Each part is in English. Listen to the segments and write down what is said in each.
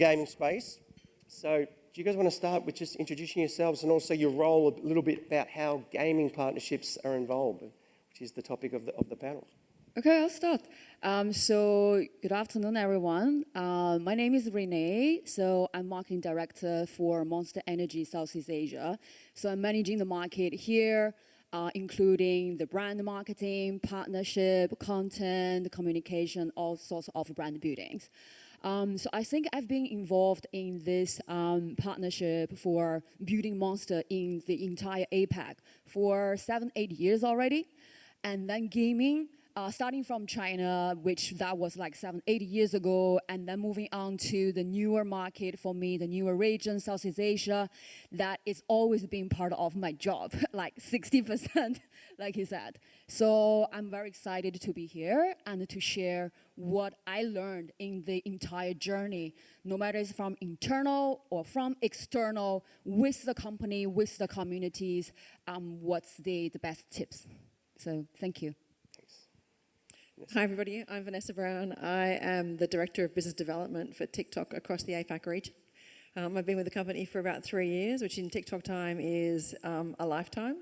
gaming space. So do you guys want to start with just introducing yourselves and also your role, a little bit about how gaming partnerships are involved, which is the topic of the panel. Okay, I'll start. So good afternoon, everyone. My name is Renee. So I'm marketing director for Monster Energy Southeast Asia. So I'm managing the market here, including the brand marketing, partnership, content, communication, all sorts of brand buildings. So I think I've been involved in this partnership for building Monster in the entire APAC for 7-8 years already. And then gaming, starting from China, which that was like 7-8 years ago, and then moving on to the newer market for me, the newer region, Southeast Asia, that is always been part of my job, like 60%, like you said. So I'm very excited to be here and to share what I learned in the entire journey, no matter it's from internal or from external, with the company, with the communities, what's the best tips. So thank you. Hi everybody, I'm Vanessa Brown. I am the Director of Business Development for TikTok across the APAC region. I've been with the company for about 3 years, which in TikTok time is a lifetime.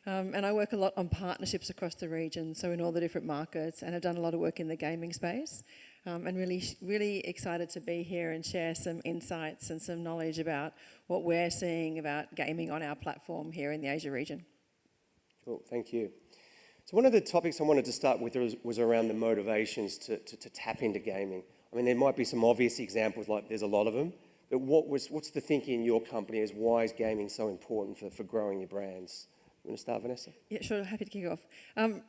And I work a lot on partnerships across the region, so in all the different markets, and I've done a lot of work in the gaming space. And really excited to be here and share some insights and some knowledge about what we're seeing about gaming on our platform here in the Asia region. Cool, thank you. So one of the topics I wanted to start with was around the motivations to tap into gaming. I mean, there might be some obvious examples, like there's a lot of them, but what's the thinking in your company as why is gaming so important for growing your brands? You want to start, Vanessa? Yeah, sure, happy to kick off.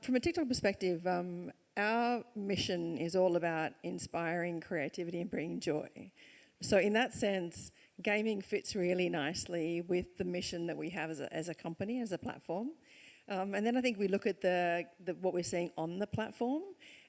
From a TikTok perspective, our mission is all about inspiring creativity and bringing joy. So in that sense, gaming fits really nicely with the mission that we have as a company, as a platform. And then I think we look at what we're seeing on the platform,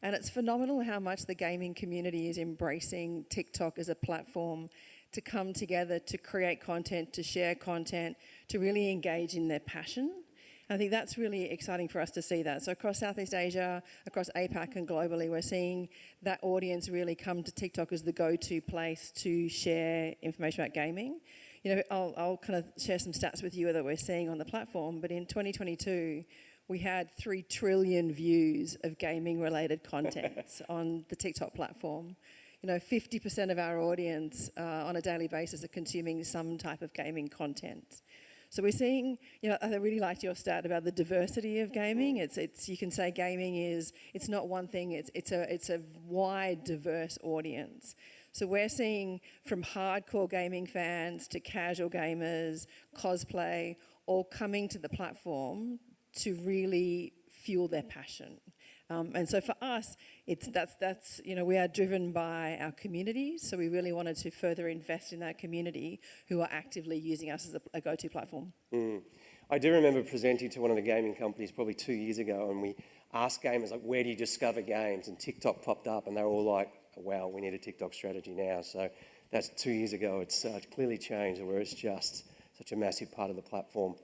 and it's phenomenal how much the gaming community is embracing TikTok as a platform to come together, to create content, to share content, to really engage in their passion. I think that's really exciting for us to see that. So across Southeast Asia, across APAC and globally, we're seeing that audience really come to TikTok as the go-to place to share information about gaming. You know, I'll kind of share some stats with you that we're seeing on the platform, but in 2022, we had 3 trillion views of gaming-related content on the TikTok platform. You know, 50% of our audience on a daily basis are consuming some type of gaming content. So we're seeing, you know, I really liked your stat about the diversity of gaming. It's you can say gaming it's not one thing, it's a wide, diverse audience. So we're seeing from hardcore gaming fans to casual gamers, cosplay, all coming to the platform to really fuel their passion. And so for us, that's you know, we are driven by our community. So we really wanted to further invest in that community who are actively using us as a go-to platform. I do remember presenting to one of the gaming companies probably 2 years ago, and we asked gamers, like, where do you discover games? And TikTok popped up, and they were all like, wow, we need a TikTok strategy now. So that's 2 years ago. It's clearly changed, where it's just such a massive part of the platform.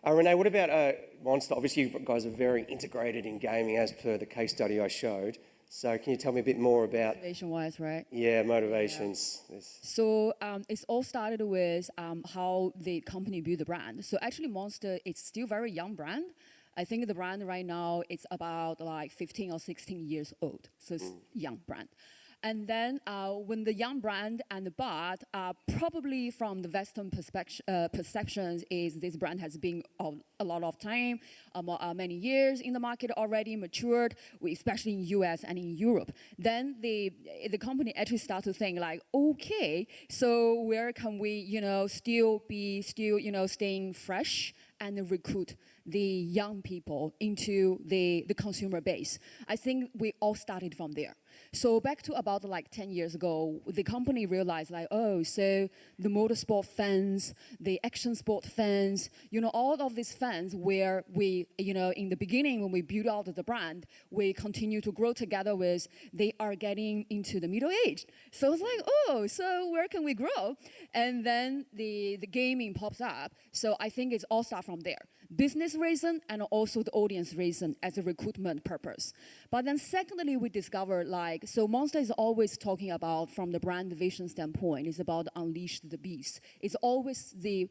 Renee, what about Monster? Obviously, you guys are very integrated in gaming, as per the case study I showed. So can you tell me a bit more about... Motivation-wise, right? Yeah, motivations. Yeah. So it's all started with how the company built the brand. So actually, Monster, it's still a very young brand. I think the brand right now, it's about like 15 or 16 years old. So it's young brand. And then when the young brand and the but probably from the Western perceptions is this brand has been a lot of time, many years in the market already matured, especially in US and in Europe. Then the company actually start to think like, okay, so where can we, you know, still you know, staying fresh and recruit the young people into the consumer base. I think we all started from there. So back to about like 10 years ago, the company realized like, oh, so the motorsport fans, the action sport fans, you know, all of these fans where we, you know, in the beginning when we built out the brand, we continue to grow together with, they are getting into the middle age. So it's like, oh, so where can we grow? And then the gaming pops up. So I think it's all start from there. business reason and also the audience reason as a recruitment purpose. But then secondly, we discovered so Monster is always talking about from the brand vision standpoint, it's about unleash the beast. It's always the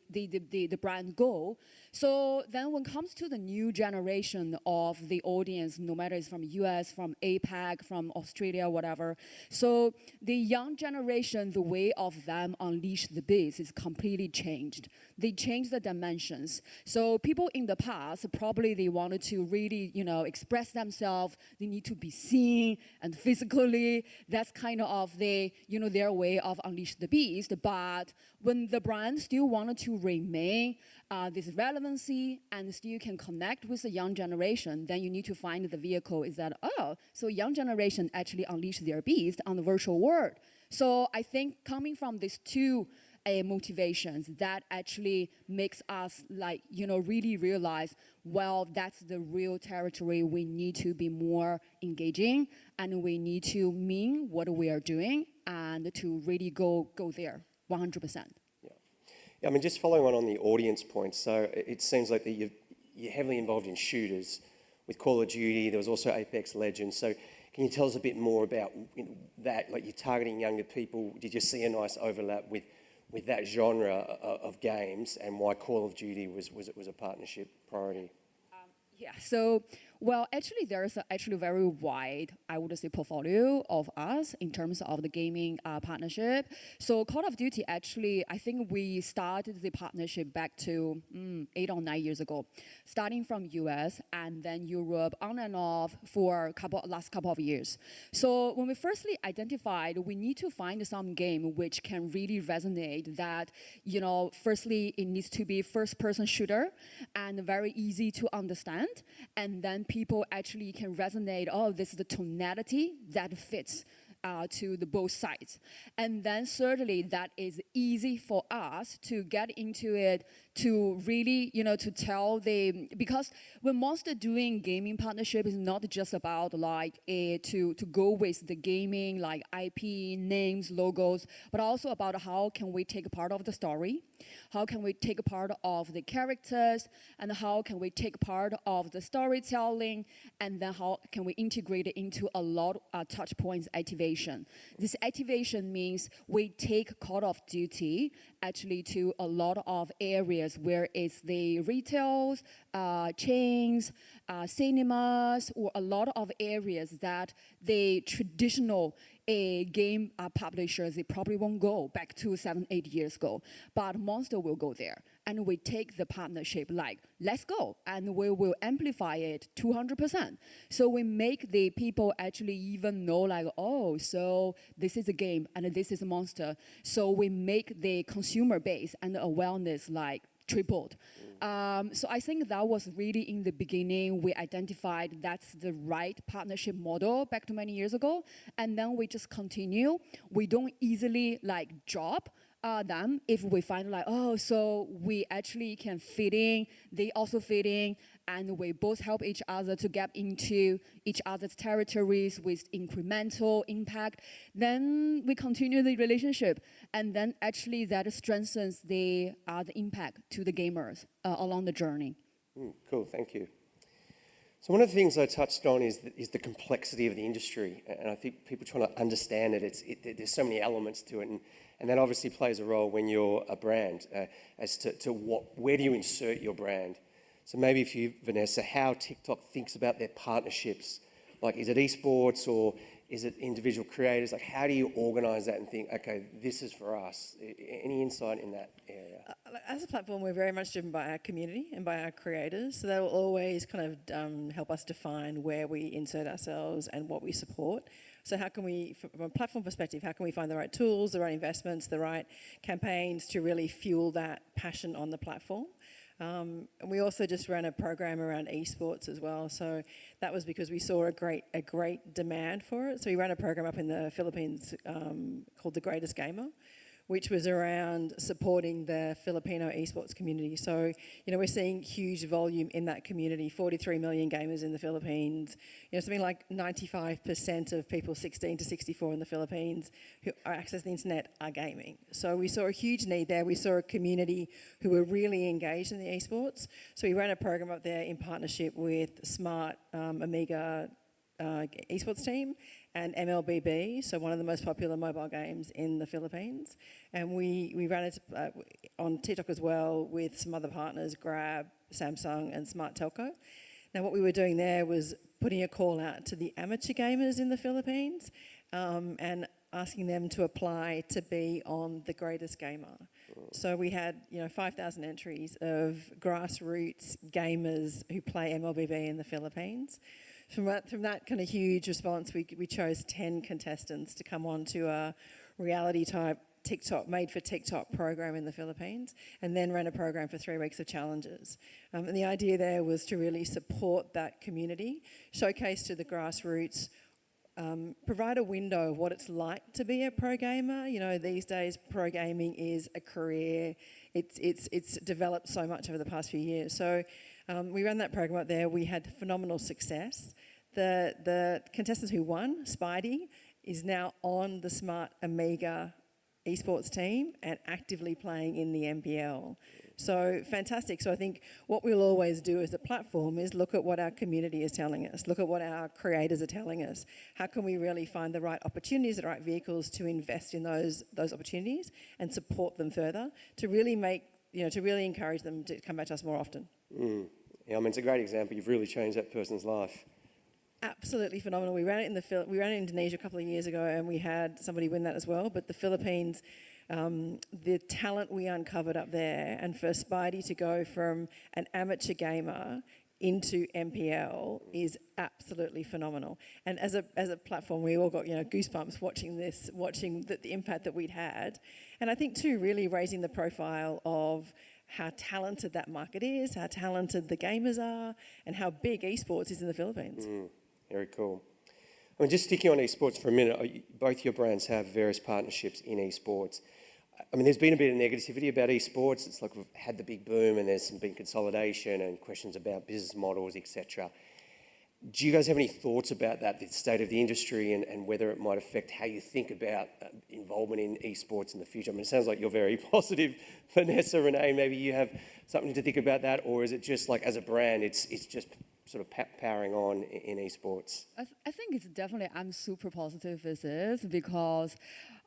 brand goal. So then when it comes to the new generation of the audience, no matter it's from US, from APAC, from Australia, whatever. So the young generation, the way of them unleash the beast is completely changed. They changed the dimensions. So people in the past, probably they wanted to really, express themselves. They need to be seen and physically. That's kind of the, their way of unleash the beast. But when the brand still wanted to remain this relevancy and still can connect with the young generation, then you need to find the vehicle is that, so young generation actually unleash their beast on the virtual world. So I think coming from these two motivations, that actually makes us really realize, well, that's the real territory. We need to be more engaging and we need to mean what we are doing and to really go there 100%. Yeah, I mean, just following on the audience point, so it seems like that you're heavily involved in shooters. With Call of Duty, there was also Apex Legends. So can you tell us a bit more about that? Like, you're targeting younger people. Did you see a nice overlap with that genre of games, and why Call of Duty was a partnership priority? Yeah, so, well, actually, there's actually a very wide, I would say, portfolio of us in terms of the gaming partnership. So Call of Duty, actually, I think we started the partnership back to 8 or 9 years ago, starting from US and then Europe, on and off for last couple of years. So when we firstly identified, we need to find some game which can really resonate that, firstly, it needs to be first-person shooter and very easy to understand. And then people actually can resonate, this is the tonality that fits to the both sides. And then thirdly, that is easy for us to get into it, to really, to tell because when Monster doing gaming partnership is not just about to go with the gaming, like IP, names, logos, but also about how can we take a part of the story, how can we take a part of the characters, and how can we take part of the storytelling, and then how can we integrate it into a lot of touch points activation. This activation means we take Call of Duty actually to a lot of areas where it's the retails, chains, cinemas, or a lot of areas that the traditional game publishers, they probably won't go back to 7-8 years ago. But Monster will go there. And we take the partnership let's go. And we will amplify it 200%. So we make the people actually even know so this is a game and this is a Monster. So we make the consumer base and the awareness tripled. So I think that was really in the beginning, we identified that's the right partnership model back to many years ago. And then we just continue. We don't easily drop them if we find so we actually can fit in, they also fit in, and we both help each other to get into each other's territories with incremental impact. Then we continue the relationship, and then actually that strengthens the impact to the gamers along the journey. Cool, thank you. So one of the things I touched on is the complexity of the industry, and I think people trying to understand it. There's so many elements to it, and that obviously plays a role when you're a brand as to where do you insert your brand. So maybe for you, Vanessa, how TikTok thinks about their partnerships, is it esports or is it individual creators? How do you organise that and think, okay, this is for us? Any insight in that area? As a platform, we're very much driven by our community and by our creators. So they will always kind of help us define where we insert ourselves and what we support. So how can we, from a platform perspective, how can we find the right tools, the right investments, the right campaigns to really fuel that passion on the platform? And we also just ran a program around esports as well. So that was because we saw a great demand for it. So we ran a program up in the Philippines called The Greatest Gamer, which was around supporting the Filipino esports community. So, we're seeing huge volume in that community, 43 million gamers in the Philippines. Something like 95% of people 16 to 64 in the Philippines who are accessing the internet are gaming. So we saw a huge need there. We saw a community who were really engaged in the esports. So we ran a program up there in partnership with Smart Amiga esports team and MLBB, so one of the most popular mobile games in the Philippines. And we ran it on TikTok as well with some other partners, Grab, Samsung and Smart Telco. Now what we were doing there was putting a call out to the amateur gamers in the Philippines and asking them to apply to be on The Greatest Gamer. So we had 5,000 entries of grassroots gamers who play MLBB in the Philippines. From that kind of huge response, we chose 10 contestants to come on to a reality type TikTok, made for TikTok program in the Philippines, and then ran a program for 3 weeks of challenges. And the idea there was to really support that community, showcase to the grassroots, provide a window of what it's like to be a pro gamer. These days pro gaming is a career. It's developed so much over the past few years. So we ran that program up there. We had phenomenal success. The contestants who won, Spidey, is now on the Smart Amiga esports team and actively playing in the MPL. So fantastic. So I think what we'll always do as a platform is look at what our community is telling us, look at what our creators are telling us. How can we really find the right opportunities, the right vehicles to invest in those opportunities and support them further to really to really encourage them to come back to us more often. Yeah, it's a great example. You've really changed that person's life. Absolutely phenomenal. We ran it in Indonesia a couple of years ago, and we had somebody win that as well. But the Philippines, the talent we uncovered up there, and for Spidey to go from an amateur gamer into MPL is absolutely phenomenal. And as a platform, we all got goosebumps watching this, watching the impact that we'd had, and I think too, really raising the profile of how talented that market is, how talented the gamers are, and how big esports is in the Philippines. Very cool. Just sticking on esports for a minute, both your brands have various partnerships in esports. There's been a bit of negativity about esports. It's like we've had the big boom and there's been consolidation and questions about business models, etc. Do you guys have any thoughts about that, the state of the industry and whether it might affect how you think about involvement in esports in the future? It sounds like you're very positive. Vanessa, Renee, maybe you have something to think about that, or is it just like as a brand, it's just sort of powering on in esports? I think it's definitely, I'm super positive with this because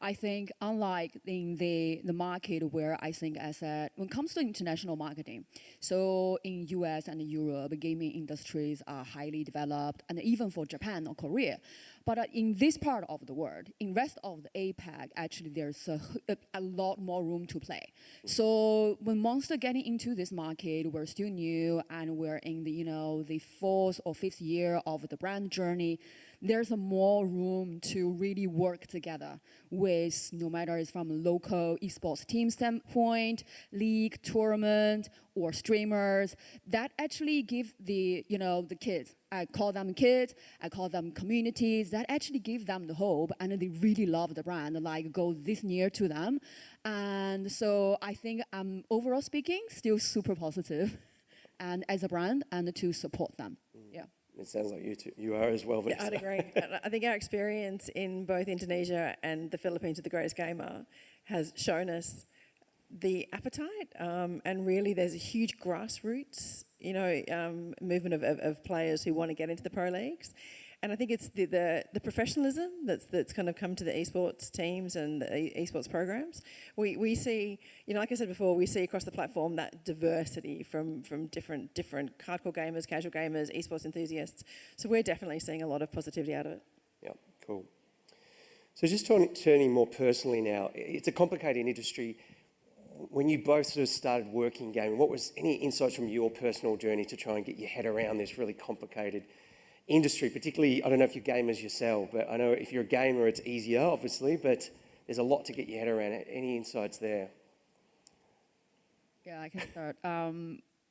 I think unlike in the market where I think when it comes to international marketing, so in US and Europe, gaming industries are highly developed, and even for Japan or Korea. But in this part of the world, in rest of the APAC, actually there's a lot more room to play. So when Monster getting into this market, we're still new and we're in the the 4th or 5th year of the brand journey. There's more room to really work together with, no matter it's from a local esports team standpoint, league, tournament, or streamers, that actually give the kids, I call them kids, I call them communities, that actually give them the hope and they really love the brand, like go this near to them. And so I think overall speaking, still super positive and as a brand and to support them. Yeah. It sounds like you are as well, Vanessa. Yeah, I'd agree. I think our experience in both Indonesia and the Philippines with The Greatest Gamer has shown us the appetite, and really there's a huge grassroots, movement of players who want to get into the pro leagues. And I think it's the professionalism that's kind of come to the esports teams and the esports programs. We see, like I said before, we see across the platform that diversity from different hardcore gamers, casual gamers, esports enthusiasts. So we're definitely seeing a lot of positivity out of it. Yeah, cool. So just turning more personally now, it's a complicated industry. When you both sort of started working in gaming, what was any insights from your personal journey to try and get your head around this really complicated industry? Particularly, I don't know if you're gamers yourself, but I know if you're a gamer, it's easier, obviously, but there's a lot to get your head around. Any insights there? Yeah, I can start.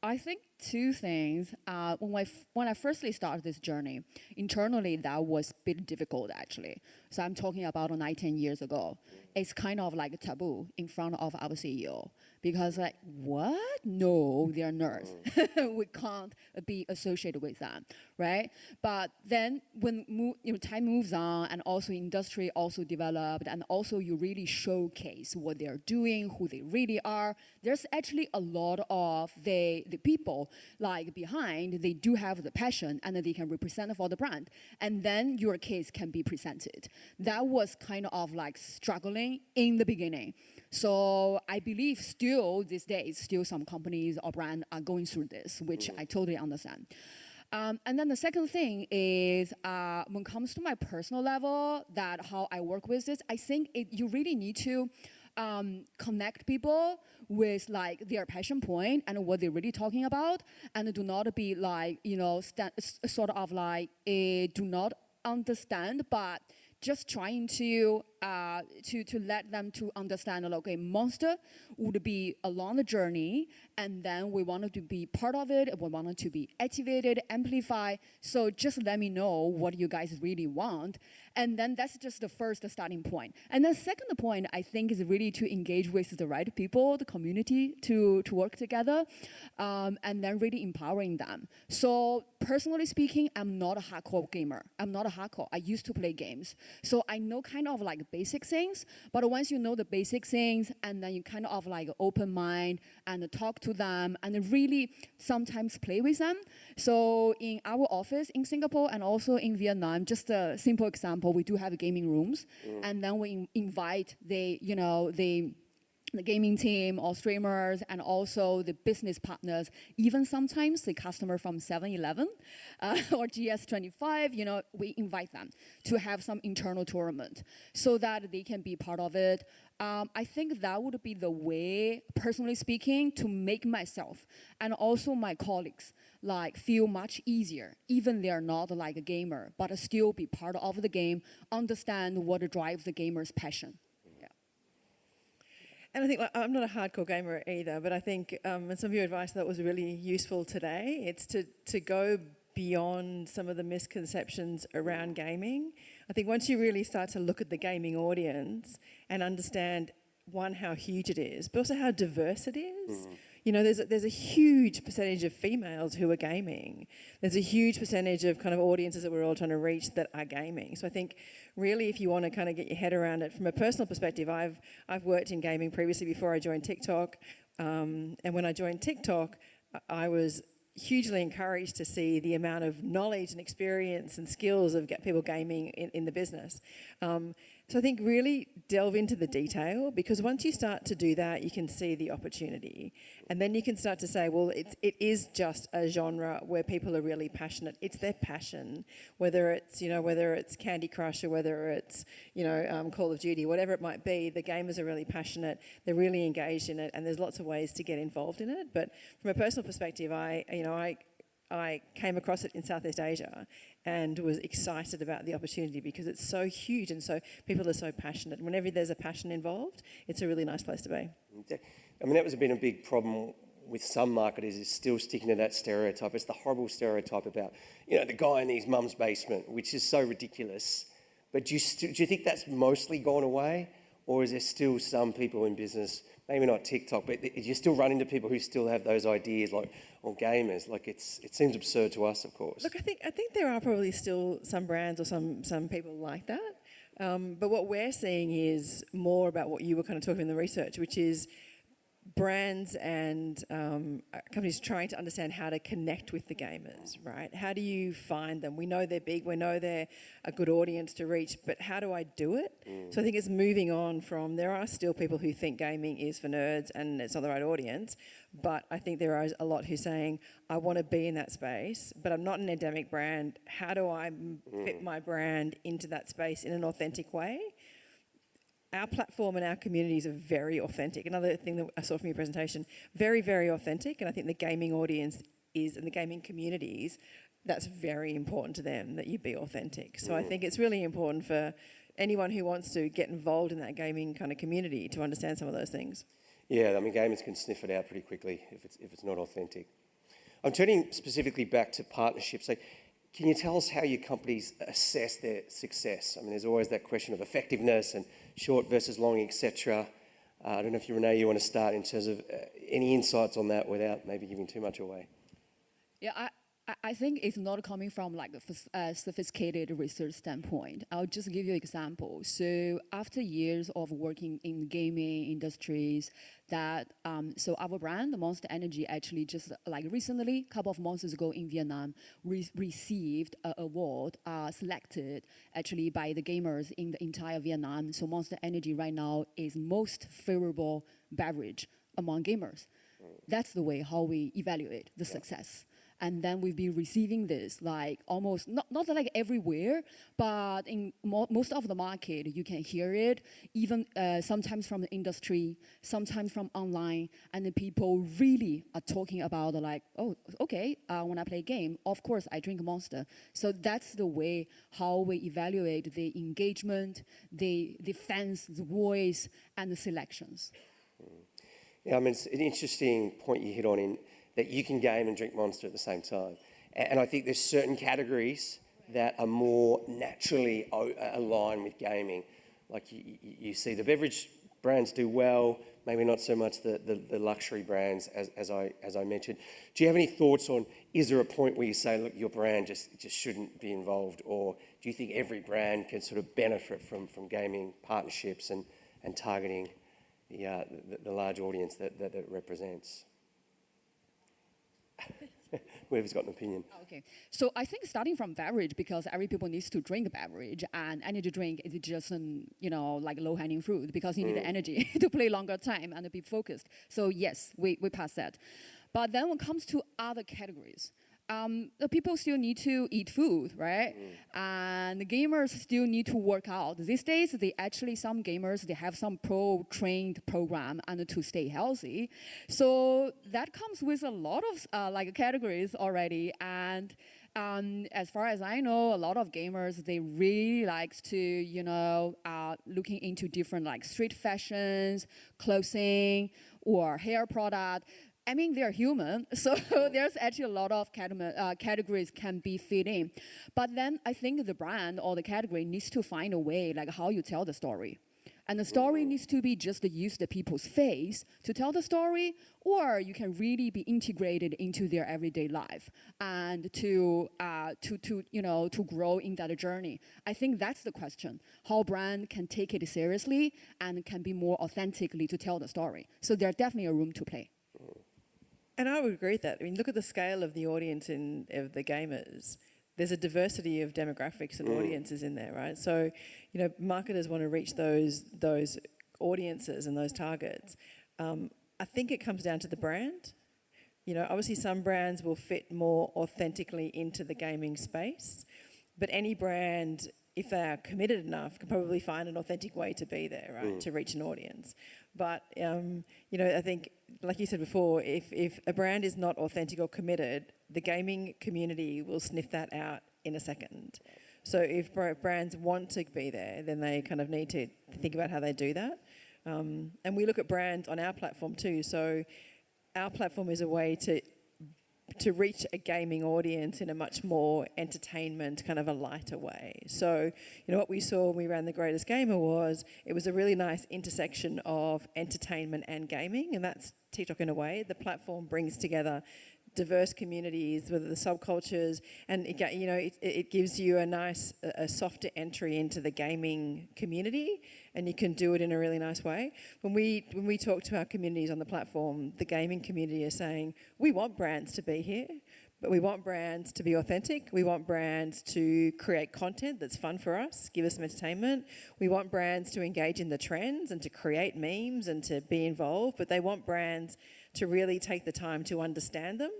I think two things. When I firstly started this journey, internally that was a bit difficult actually. So I'm talking about 10 years ago. It's kind of like a taboo in front of our CEO because like, what? No, they're nerds. We can't be associated with them, right? But then when time moves on and also industry also developed and also you really showcase what they're doing, who they really are, there's actually a lot of the people like behind, they do have the passion and they can represent for the brand. And then your case can be presented. That was kind of like struggling in the beginning. So I believe still these days, still some companies or brands are going through this, which I totally understand. And then the second thing is when it comes to my personal level, that how I work with this, I think you really need to connect people with like their passion point and what they're really talking about, and do not be like, sort of like do not understand, but just trying to let them to understand, okay, Monster would be along the journey, and then we wanted to be part of it, we wanted to be activated, amplify, so just let me know what you guys really want, and then that's just the first starting point. And the second point, I think, is really to engage with the right people, the community, to work together, and then really empowering them. So personally speaking, I'm not a hardcore gamer. I'm not a hardcore. I used to play games. So I know kind of like basic things, but once you know the basic things and then you kind of like open mind and talk to them and really sometimes play with them. So in our office in Singapore and also in Vietnam, just a simple example, we do have gaming rooms, and then we invite the gaming team or streamers and also the business partners, even sometimes the customer from 7-Eleven or GS25, we invite them to have some internal tournament so that they can be part of it. I think that would be the way, personally speaking, to make myself and also my colleagues like feel much easier, even they're not like a gamer, but still be part of the game, understand what drives the gamer's passion. And I think I'm not a hardcore gamer either, but I think and some of your advice that was really useful today. It's to go beyond some of the misconceptions around gaming. I think once you really start to look at the gaming audience and understand, one, how huge it is, but also how diverse it is. There's a huge percentage of females who are gaming. There's a huge percentage of kind of audiences that we're all trying to reach that are gaming. So I think really if you want to kind of get your head around it from a personal perspective, I've worked in gaming previously before I joined TikTok. And when I joined TikTok, I was hugely encouraged to see the amount of knowledge and experience and skills of people gaming in the business. So I think really delve into the detail, because once you start to do that, you can see the opportunity. And then you can start to say, well, it is just a genre where people are really passionate. It's their passion, whether it's Candy Crush or whether it's, Call of Duty, whatever it might be, the gamers are really passionate, they're really engaged in it, and there's lots of ways to get involved in it. But from a personal perspective, I came across it in Southeast Asia and was excited about the opportunity because it's so huge and so people are so passionate. And whenever there's a passion involved, it's a really nice place to be. I mean, that was been a big problem with some marketers, is still sticking to that stereotype. It's the horrible stereotype about, the guy in his mum's basement, which is so ridiculous. But do you think that's mostly gone away? Or is there still some people in business, maybe not TikTok, but you still run into people who still have those ideas, or gamers? It seems absurd to us, of course. Look, I think there are probably still some brands or some people like that. But what we're seeing is more about what you were kind of talking in the research, which is brands and companies trying to understand how to connect with the gamers, right? How do you find them? We know they're big, we know they're a good audience to reach, but how do I do it? So I think it's moving on from, there are still people who think gaming is for nerds and it's not the right audience, but I think there are a lot who are saying, I want to be in that space, but I'm not an endemic brand. How do I fit my brand into that space in an authentic way? Our platform and our communities are very authentic. Another thing that I saw from your presentation, very, very authentic. And I think the gaming audience and the gaming communities, that's very important to them, that you be authentic. So I think it's really important for anyone who wants to get involved in that gaming kind of community to understand some of those things. Yeah, I mean, gamers can sniff it out pretty quickly if it's not authentic. I'm turning specifically back to partnerships. Like, can you tell us how your companies assess their success? I mean, there's always that question of effectiveness and short versus long, etc. I don't know if Renee, you want to start in terms of any insights on that without maybe giving too much away. Yeah, I think it's not coming from like a sophisticated research standpoint. I'll just give you an example. So after years of working in gaming industries, so our brand, Monster Energy, actually just like recently, a couple of months ago in Vietnam, received an award, selected actually by the gamers in the entire Vietnam. So Monster Energy right now is most favorable beverage among gamers. That's the way how we evaluate the success. And then we've been receiving this like almost, not like everywhere, but in most of the market, you can hear it, even sometimes from the industry, sometimes from online, and the people really are talking about like, oh, okay, when I play a game, of course I drink Monster. So that's the way how we evaluate the engagement, the fans' voice, and the selections. Yeah, I mean, it's an interesting point you hit on in that you can game and drink Monster at the same time. And I think there's certain categories that are more naturally aligned with gaming. Like you see the beverage brands do well, maybe not so much the luxury brands as I mentioned. Do you have any thoughts on, is there a point where you say, look, your brand just shouldn't be involved? Or do you think every brand can sort of benefit from gaming partnerships and targeting the large audience that it represents? Whoever's got an opinion. Okay, so I think starting from beverage, because every people needs to drink beverage, and energy drink is just like low-hanging fruit, because you need the energy to play longer time and to be focused. So yes, we pass that. But then when it comes to other categories, the people still need to eat food, right? And the gamers still need to work out. These days, some gamers, they have some pro-trained program and to stay healthy. So that comes with a lot of like categories already. And as far as I know, a lot of gamers, they really like to, looking into different like street fashions, clothing, or hair product. I mean, they're human, so there's actually a lot of categories can be fit in. But then I think the brand or the category needs to find a way, like how you tell the story. And the story needs to be just to use the people's face to tell the story, or you can really be integrated into their everyday life and to grow in that journey. I think that's the question, how brand can take it seriously and can be more authentically to tell the story. So there's definitely a room to play. And I would agree with that. I mean, look at the scale of the audience of the gamers. There's a diversity of demographics and audiences in there, right? So, marketers want to reach those audiences and those targets. I think it comes down to the brand. Obviously some brands will fit more authentically into the gaming space, but any brand, if they are committed enough, can probably find an authentic way to be there, right, to reach an audience. But, I think, like you said before, if a brand is not authentic or committed, the gaming community will sniff that out in a second. So if brands want to be there, then they kind of need to think about how they do that. And we look at brands on our platform too. So our platform is a way to reach a gaming audience in a much more entertainment, kind of a lighter way. So, what we saw when we ran the Greatest Gamer it was a really nice intersection of entertainment and gaming, and that's TikTok in a way. The platform brings together diverse communities, whether the subcultures, and it gives you a softer entry into the gaming community, and you can do it in a really nice way. When we talk to our communities on the platform, the gaming community is saying, we want brands to be here, but we want brands to be authentic. We want brands to create content that's fun for us, give us some entertainment. We want brands to engage in the trends and to create memes and to be involved, but they want brands to really take the time to understand them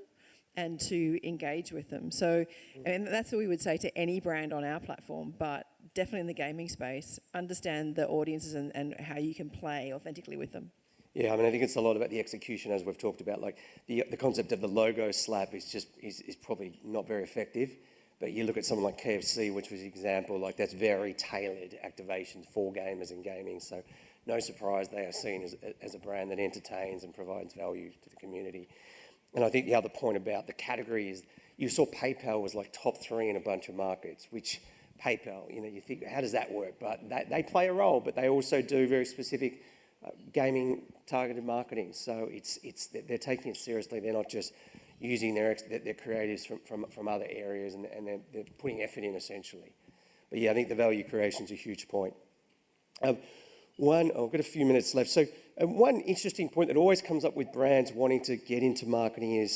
and to engage with them. So, and that's what we would say to any brand on our platform, but definitely in the gaming space, understand the audiences and how you can play authentically with them. Yeah, I mean, I think it's a lot about the execution, as we've talked about. Like the concept of the logo slap is probably not very effective. But you look at someone like KFC, which was an example, like that's very tailored activation for gamers and gaming. So no surprise they are seen as a brand that entertains and provides value to the community. And I think the other point about the category is you saw PayPal was like top 3 in a bunch of markets, which PayPal, you think, how does that work? But they play a role, but they also do very specific gaming targeted marketing. So they're taking it seriously. They're not just using their creatives from other areas, and they're putting effort in essentially. But yeah, I think the value creation is a huge point. I've got a few minutes left. So one interesting point that always comes up with brands wanting to get into marketing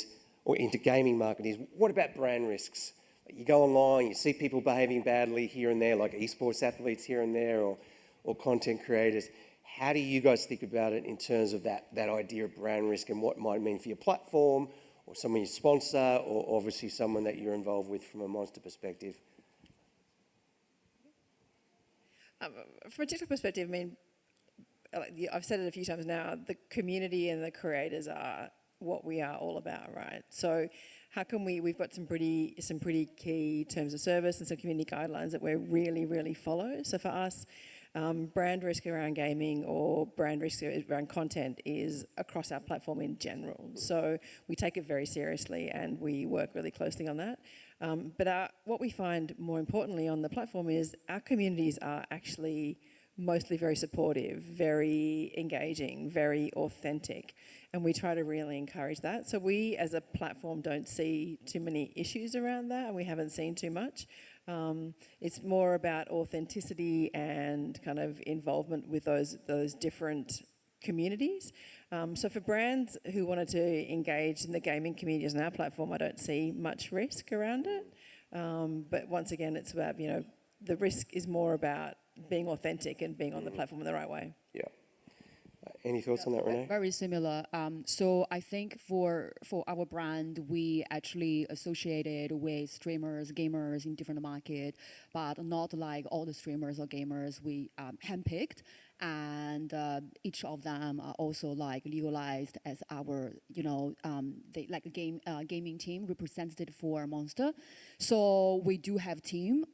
or into gaming marketing is, what about brand risks? You go online, you see people behaving badly here and there, like esports athletes here and there, or content creators. How do you guys think about it in terms of that idea of brand risk and what it might mean for your platform, or someone you sponsor, or obviously someone that you're involved with from a Monster perspective? From a TikTok perspective, I mean, I've said it a few times now, the community and the creators are what we are all about, right? So how can we've got some pretty key terms of service and some community guidelines that we really follow. So for us, brand risk around gaming or brand risk around content is across our platform in general. So we take it very seriously and we work really closely on that. But what we find more importantly on the platform is our communities are actually mostly very supportive, very engaging, very authentic, and we try to really encourage that. So we as a platform don't see too many issues around that, and we haven't seen too much. It's more about authenticity and kind of involvement with those different communities. So for brands who wanted to engage in the gaming communities on our platform, I don't see much risk around it. But once again, it's about, the risk is more about being authentic and being on the platform in the right way. Yeah. Any thoughts on that, Renee? Very similar. So I think for our brand, we actually associated with streamers, gamers in different markets, but not like all the streamers or gamers we handpicked. And each of them are also like legalized as our, like a gaming team represented for Monster. So we do have team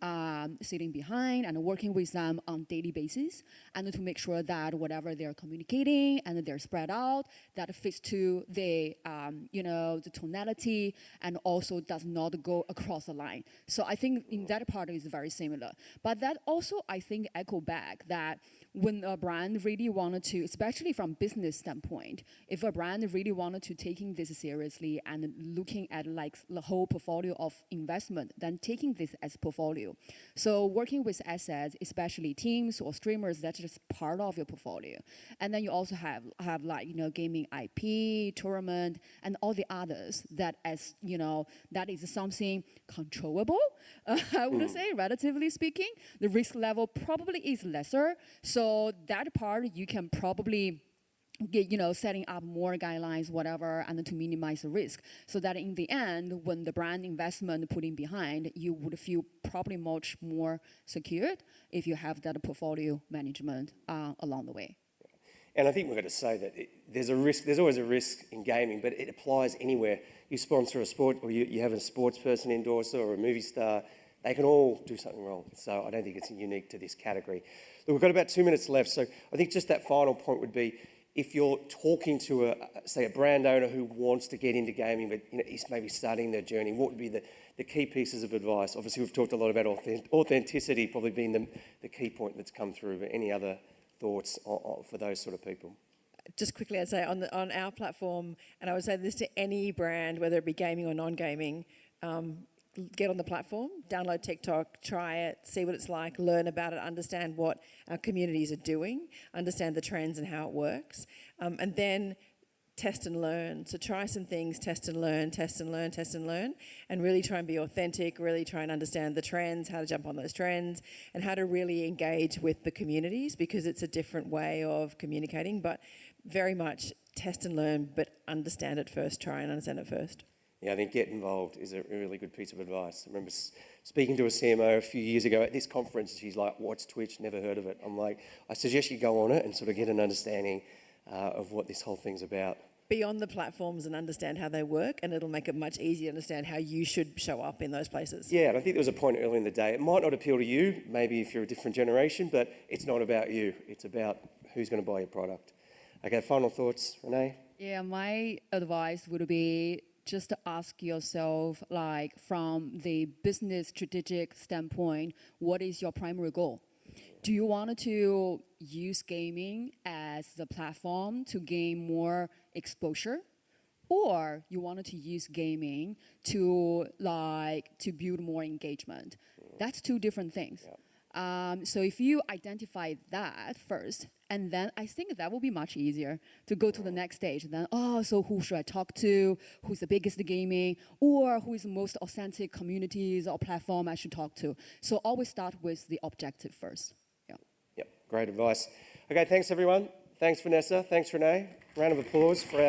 sitting behind and working with them on daily basis, and to make sure that whatever they're communicating and they're spread out, that fits to the, the tonality and also does not go across the line. So I think in that part is very similar. But that also, I think, echo back that when a brand really wanted to, especially from business standpoint, if a brand really wanted to taking this seriously and looking at like the whole portfolio of investment, then taking this as portfolio. So working with assets, especially teams or streamers, that's just part of your portfolio. And then you also have like, gaming IP, tournament, and all the others that that is something controllable, I would say, relatively speaking. The risk level probably is lesser. So that part you can probably get, setting up more guidelines, whatever, and to minimize the risk. So that in the end, when the brand investment putting behind, you would feel probably much more secured if you have that portfolio management along the way. And I think we've got to say that there's a risk. There's always a risk in gaming, but it applies anywhere. You sponsor a sport, or you have a sports person endorser or a movie star. They can all do something wrong. So I don't think it's unique to this category. Look, we've got about 2 minutes left. So I think just that final point would be, if you're talking to a brand owner who wants to get into gaming, but is maybe starting their journey, what would be the key pieces of advice? Obviously, we've talked a lot about authenticity probably being the key point that's come through, but any other thoughts for those sort of people? Just quickly, I'd say on our platform, and I would say this to any brand, whether it be gaming or non-gaming, get on the platform, download TikTok, try it, see what it's like, learn about it, understand what our communities are doing, understand the trends and how it works, and then test and learn. So try some things, test and learn, and really try and be authentic, really try and understand the trends, how to jump on those trends, and how to really engage with the communities, because it's a different way of communicating, but very much test and learn, but understand it first, try and understand it first. Yeah, I think get involved is a really good piece of advice. I remember speaking to a CMO a few years ago at this conference. She's like, what's Twitch? Never heard of it. I'm like, I suggest you go on it and sort of get an understanding of what this whole thing's about. Be on the platforms and understand how they work, and it'll make it much easier to understand how you should show up in those places. Yeah, and I think there was a point earlier in the day. It might not appeal to you, maybe if you're a different generation, but it's not about you. It's about who's going to buy your product. Okay, final thoughts, Renee? Yeah, my advice would be just ask yourself, like, from the business strategic standpoint, what is your primary goal? Do you want to use gaming as the platform to gain more exposure? Or you wanted to use gaming to build more engagement? That's two different things. So if you identify that first, and then I think that will be much easier to go to the next stage. Then, so who should I talk to? Who's the biggest gaming? Or who is the most authentic communities or platform I should talk to? So always start with the objective first. Yeah. Yep, great advice. Okay, thanks everyone. Thanks Vanessa. Thanks Renee. Round of applause for our